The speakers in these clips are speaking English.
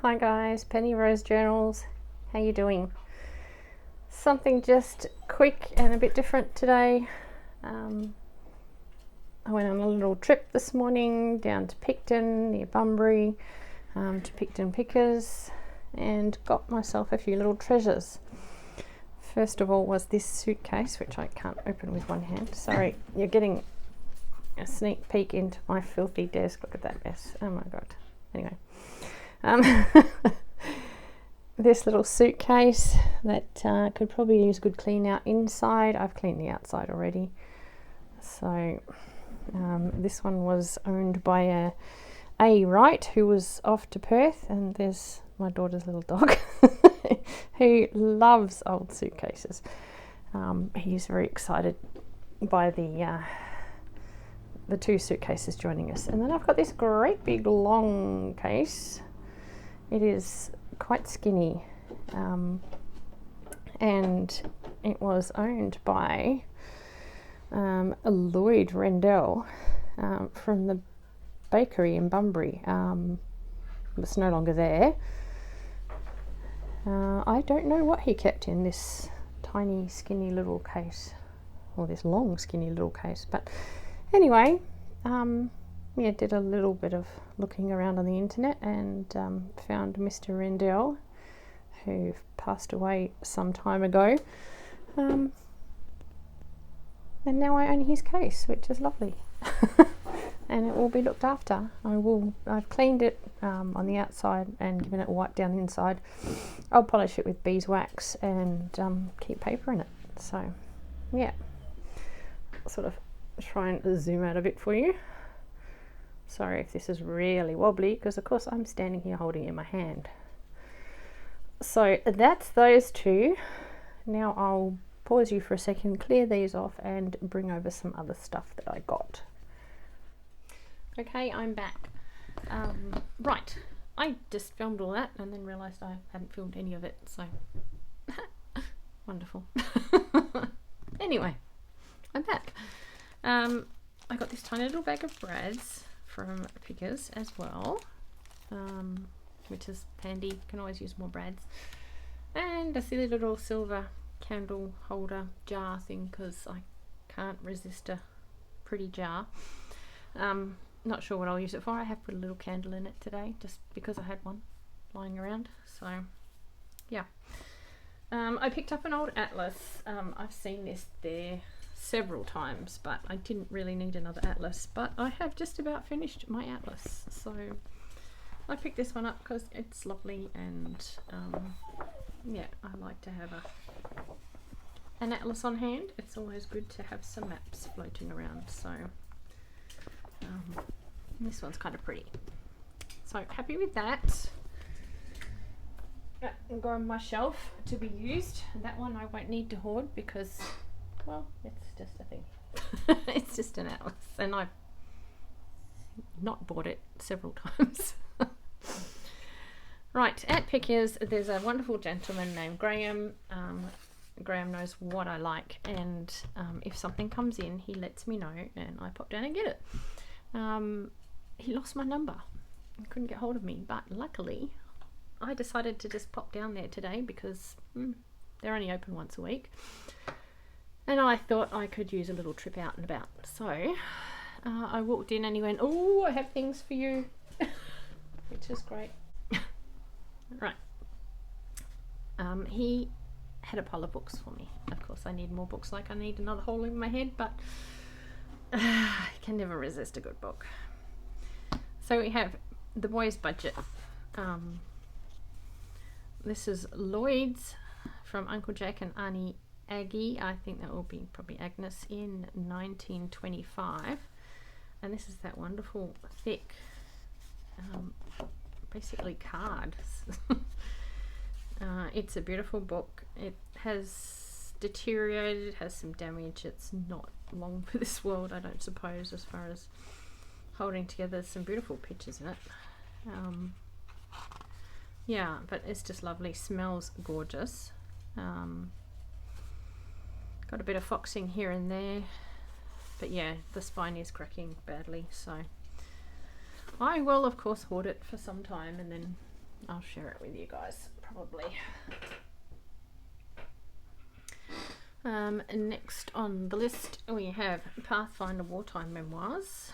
Hi guys, Penny Rose Journals. How you doing? Something just quick and a bit different today. I went on a little trip this morning down to Picton near Bunbury, to Picton Pickers, and got myself a few little treasures. First of all was this suitcase, which I can't open with one hand. Sorry, you're getting a sneak peek into my filthy desk. Look at that mess. Oh my god. Anyway. This little suitcase that could probably use a good clean out inside. I've cleaned the outside already. So this one was owned by a Wright, who was off to Perth, and there's my daughter's little dog who loves old suitcases. He's very excited by the two suitcases joining us. And then I've got this great big long case. It is quite skinny, and it was owned by Lloyd Rendell from the bakery in Bunbury. It's no longer there. I don't know what he kept in this tiny skinny little case, or this long skinny little case, but anyway, yeah, did a little bit of looking around on the internet and found Mr. Rendell, who passed away some time ago, and now I own his case, which is lovely. And it will be looked after. I've cleaned it on the outside and given it a wipe down the inside. I'll polish it with beeswax and keep paper in it. So yeah, I'll sort of try and zoom out a bit for you. Sorry if this is really wobbly, because of course I'm standing here holding it in my hand. So that's those two. Now I'll pause you for a second, clear these off, and bring over some other stuff that I got. Okay, I'm back. Right, I just filmed all that and then realised I hadn't filmed any of it, so wonderful. Anyway, I'm back. I got this tiny little bag of brads from Pickers as well, which is handy. You can always use more brads. And a silly little silver candle holder jar thing, because I can't resist a pretty jar. Not sure what I'll use it for. I have put a little candle in it today just because I had one lying around. So yeah, I picked up an old atlas. I've seen this there several times, but I didn't really need another atlas, but I have just about finished my atlas, so I picked this one up because it's lovely, and yeah, I like to have an atlas on hand. It's always good to have some maps floating around, so this one's kind of pretty, so happy with that. And go on my shelf to be used. That one I won't need to hoard because, well, it's just a thing. It's just an atlas, and I've not bought it several times. Right, at Pickers there's a wonderful gentleman named Graham. Graham knows what I like, and if something comes in, he lets me know and I pop down and get it. He lost my number and couldn't get hold of me, but luckily I decided to just pop down there today because they're only open once a week. And I thought I could use a little trip out and about. So I walked in and he went, "Oh, I have things for you," which is great. Right. He had a pile of books for me. Of course, I need more books, like I need another hole in my head, but I can never resist a good book. So we have The Boy's Budget. This is Lloyd's from Uncle Jack and Auntie Aggie. I think that will be probably Agnes, in 1925. And this is that wonderful thick, basically cards. It's a beautiful book. It has deteriorated, it has some damage. It's not long for this world, I don't suppose, as far as holding together. Some beautiful pictures in it. Yeah, but it's just lovely. Smells gorgeous. Got a bit of foxing here and there, but yeah, the spine is cracking badly, so I will of course hoard it for some time and then I'll share it with you guys probably. Next on the list we have Pathfinder Wartime Memoirs.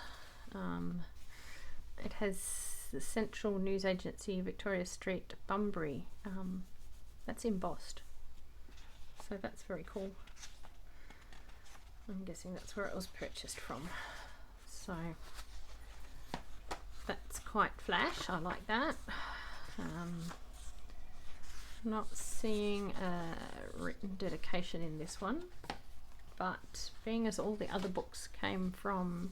It has the Central News Agency, Victoria Street, Bunbury. That's embossed, so that's very cool. I'm guessing that's where it was purchased from. So that's quite flash. I like that. Not seeing a written dedication in this one, but being as all the other books came from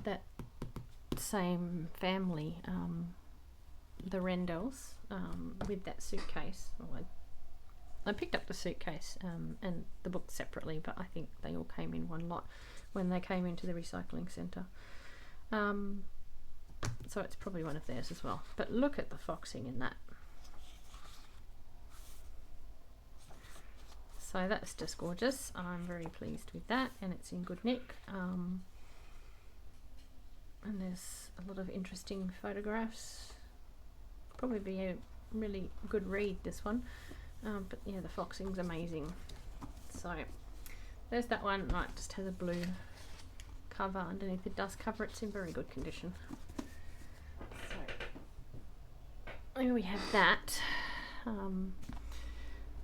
that same family, the Rendells, with that suitcase. I picked up the suitcase and the book separately, but I think they all came in one lot when they came into the recycling centre. So it's probably one of theirs as well. But look at the foxing in that. So that's just gorgeous. I'm very pleased with that, and it's in good nick. And there's a lot of interesting photographs. Probably be a really good read, this one. But yeah, the foxing's amazing. So there's that one. Right, it just has a blue cover underneath the dust cover. It's in very good condition. So here we have that.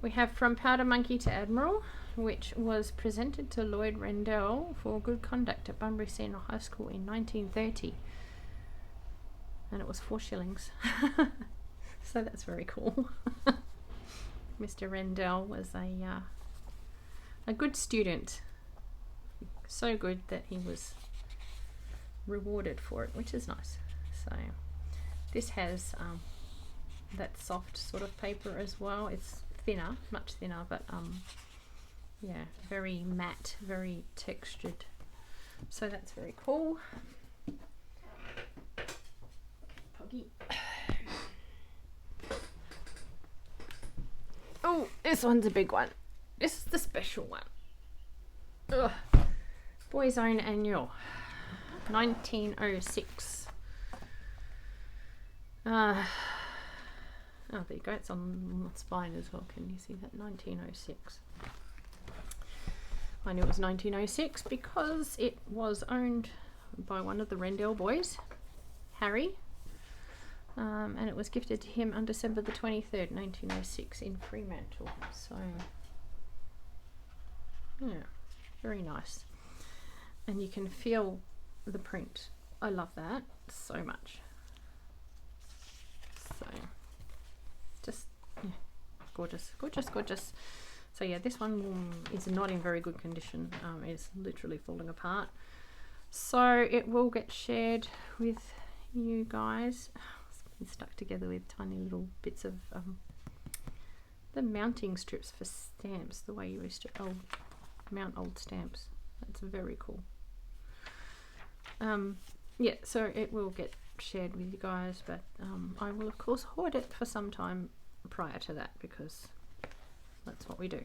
We have From Powder Monkey to Admiral, which was presented to Lloyd Rendell for good conduct at Bunbury Senior High School in 1930, and it was 4 shillings. So that's very cool. Mr. Rendell was a good student, so good that he was rewarded for it, which is nice. So this has that soft sort of paper as well. It's thinner, much thinner, but yeah, very matte, very textured. So that's very cool. Poggy. Oh, this one's a big one. This is the special one. Ugh. Boys Own Annual, 1906. Oh, there you go. It's on the spine as well. Can you see that? 1906. I knew it was 1906 because it was owned by one of the Rendell boys, Harry. And it was gifted to him on December the 23rd, 1906 in Fremantle. So, yeah, very nice. And you can feel the print. I love that so much. So, just, yeah, gorgeous, gorgeous, gorgeous. So yeah, this one is not in very good condition. It's literally falling apart. So it will get shared with you guys. Stuck together with tiny little bits of the mounting strips for stamps, the way you used to mount old stamps. That's very cool. Yeah, so it will get shared with you guys, but I will of course hoard it for some time prior to that, because that's what we do.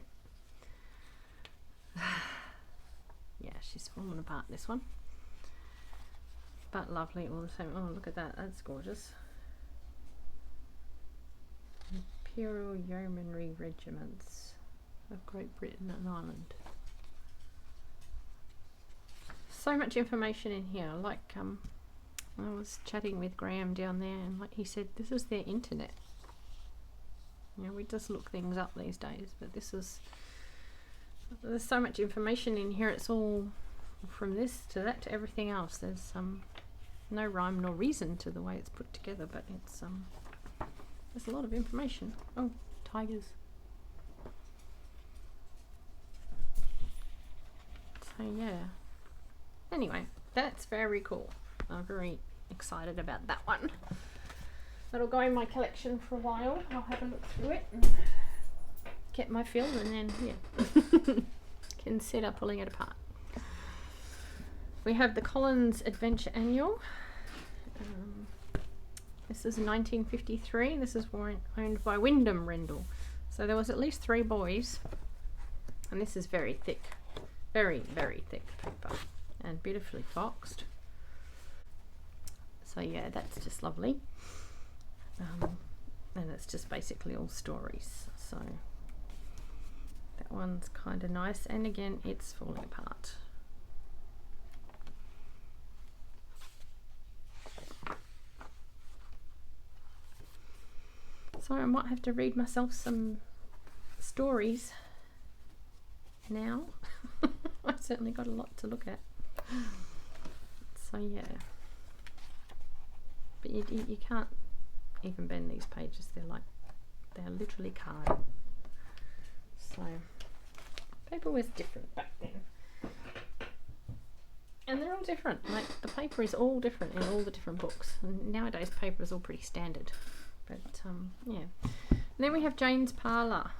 Yeah, she's fallen apart, this one, but lovely all the same. Oh, look at that, that's gorgeous. Imperial Yeomanry Regiments of Great Britain and Ireland. So much information in here. Like I was chatting with Graham down there, and like he said, this is their internet. You know, we just look things up these days, but there's so much information in here. It's all from this to that to everything else. There's no rhyme nor reason to the way it's put together, but it's there's a lot of information. Oh, tigers. So yeah. Anyway, that's very cool. I'm very excited about that one. That'll go in my collection for a while. I'll have a look through it and get my fill, and then yeah, consider pulling it apart. We have the Collins Adventure Annual. This is 1953. This is owned by Wyndham Rendell. So there was at least 3 boys, and this is very thick, very, very thick paper, and beautifully foxed. So yeah, that's just lovely. And it's just basically all stories. So that one's kind of nice. And again, it's falling apart. So I might have to read myself some stories now. I've certainly got a lot to look at. So yeah. But you can't even bend these pages. They're literally card. So paper was different back then. And they're all different. Like the paper is all different in all the different books. And nowadays paper is all pretty standard. But yeah. And then we have Jane's Parlour.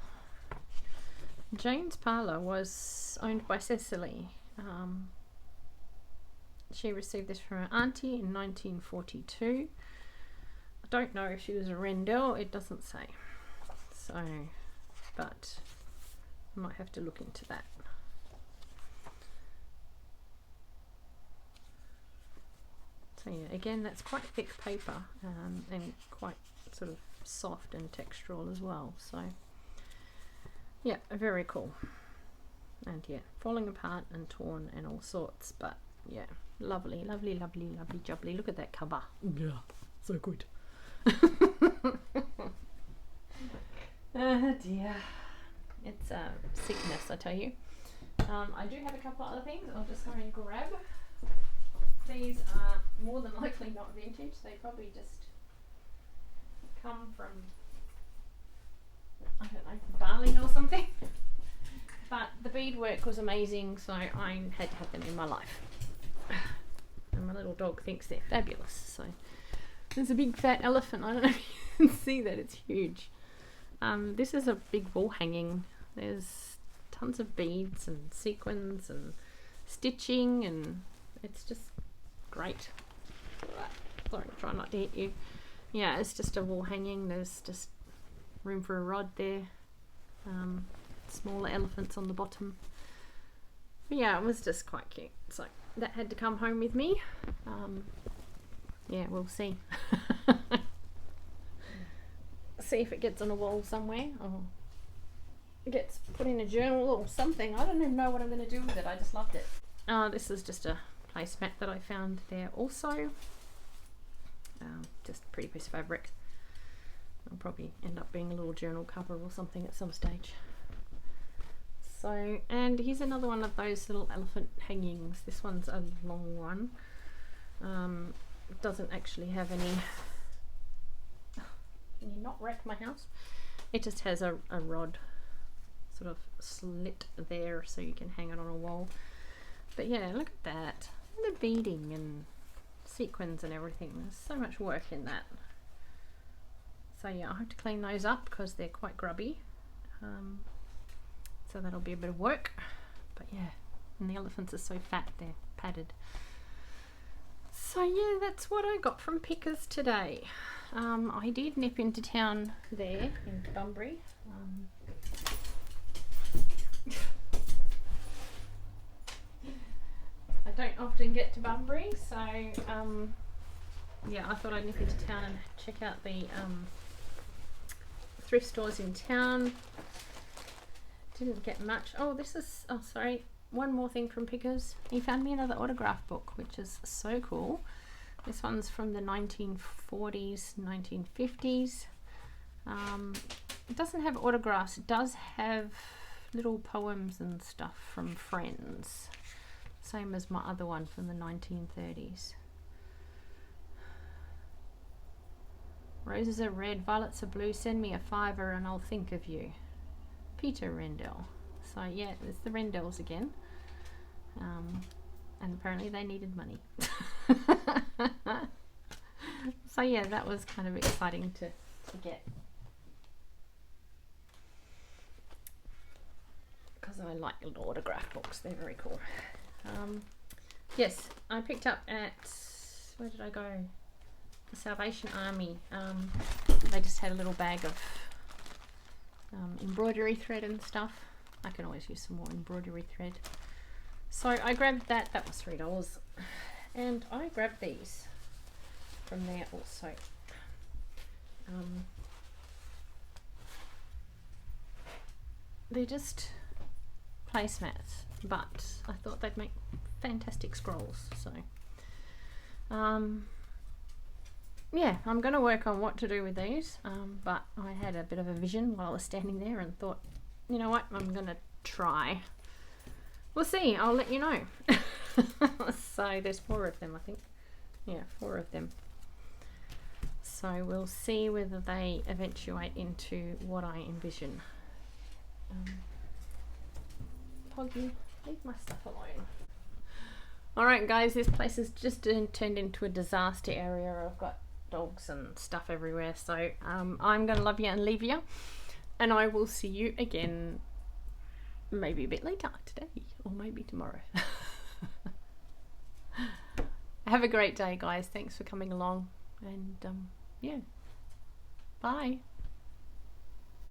Jane's Parlour was owned by Cecily. She received this from her auntie in 1942. I don't know if she was a Rendell, it doesn't say. So, but I might have to look into that. So yeah, again, that's quite thick paper and quite sort of soft and textural as well. So yeah, very cool. And yeah, falling apart and torn and all sorts, but yeah, lovely, lovely, lovely, lovely, jubbly. Look at that cover. Yeah, so good. Oh dear, it's sickness, I tell you. I do have a couple of other things I'll just go and grab. These are more than likely not vintage. They probably just come from, I don't know, Bali or something. But the beadwork was amazing, so I had to have them in my life. And my little dog thinks they're fabulous. So there's a big fat elephant. I don't know if you can see that, it's huge. This is a big wall hanging. There's tons of beads and sequins and stitching, and it's just great. Sorry, try not to hit you. Yeah, it's just a wall hanging. There's just room for a rod there. Smaller elephants on the bottom. But yeah, it was just quite cute. So that had to come home with me. Yeah, we'll see. See if it gets on a wall somewhere or it gets put in a journal or something. I don't even know what I'm going to do with it. I just loved it. This is just a placemat that I found there also. Just a pretty piece of fabric. It'll probably end up being a little journal cover or something at some stage. So, and here's another one of those little elephant hangings. This one's a long one. It doesn't actually have any. Can you not wreck my house? It just has a rod sort of slit there so you can hang it on a wall. But yeah, look at that. And the beading and sequins and everything. There's so much work in that. So yeah, I have to clean those up because they're quite grubby. So that'll be a bit of work. But yeah, and the elephants are so fat, they're padded. So yeah, that's what I got from Pickers today. I did nip into town there in Bunbury. I don't often get to Bunbury, so yeah, I thought I'd nip into town and check out the thrift stores in town. Didn't get much. Oh, this is, oh sorry, one more thing from Pickers. He found me another autograph book, which is so cool. This one's from the 1940s, 1950s. It doesn't have autographs. It does have little poems and stuff from friends. Same as my other one from the 1930s. Roses are red, violets are blue. Send me a $5 and I'll think of you. Peter Rendell. So yeah, it's the Rendells again. And apparently they needed money. So yeah, that was kind of exciting to get. Because I like little autograph books, they're very cool. Yes, I picked up at, where did I go? The Salvation Army. They just had a little bag of embroidery thread and stuff. I can always use some more embroidery thread. So I grabbed that, that was $3. And I grabbed these. from there also. They're just placemats, but I thought they'd make fantastic scrolls. So yeah, I'm going to work on what to do with these, but I had a bit of a vision while I was standing there and thought, you know what, I'm going to try. We'll see, I'll let you know. So there's 4 of them, I think. Yeah, 4 of them. So we'll see whether they eventuate into what I envision. Poggy, leave my stuff alone. Alright guys, this place has just turned into a disaster area. I've got dogs and stuff everywhere, so I'm going to love you and leave you, and I will see you again maybe a bit later today, or maybe tomorrow. Have a great day guys, thanks for coming along, and yeah, bye.